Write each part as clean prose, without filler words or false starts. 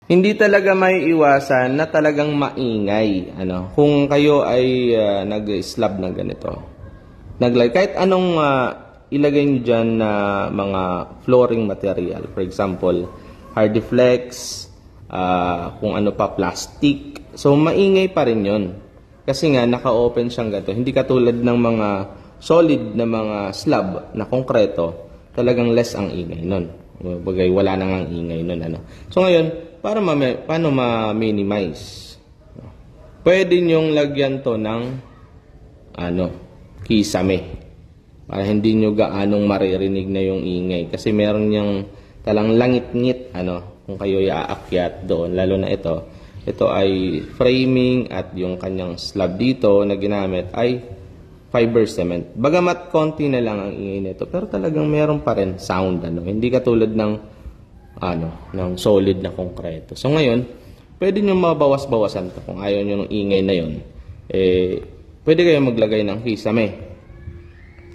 Hindi talaga may iwasan na talagang maingay. Kung kayo ay nag-slab ng ganito. Kahit anong ilagay nyo dyan na mga flooring material. For example, Hardiflex, kung ano pa, plastic. So, maingay pa rin yun. Kasi nga, naka-open siyang ganito. Hindi katulad ng mga solid na mga slab na konkreto, talagang less ang ingay nun. Bagay, wala nang ang ingay nun. So, ngayon, paano ma-minimize? Pwede nyong lagyan to ng kisame. Para hindi nyo gaanong maririnig na yung ingay. Kasi meron niyang talang langit-ngit, kung kayo iaakyat doon. Lalo na ito ay framing at yung kanyang slab dito na ginamit ay fiber cement. Bagamat konti na lang ang ingay nito, pero talagang meron pa rin sound. Hindi katulad ng solid na konkreto. So ngayon, pwede nyo mabawas-bawasan to. Kung ayaw nyo ng ingay na yun, pwede kayo maglagay ng kisame.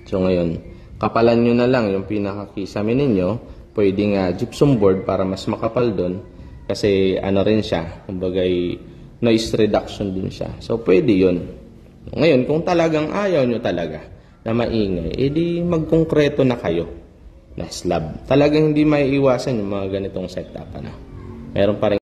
So ngayon, kapalan nyo na lang yung pinaka-kisame ninyo. Pwedeng gypsum board para mas makapal doon. Kasi rin siya, kumbagay noise reduction din siya. So pwede yun. Ngayon, kung talagang ayaw nyo talaga na maingay, edi magkongkreto na kayo na slab. Talagang hindi maiiwasan yung mga ganitong setup. Meron pa rin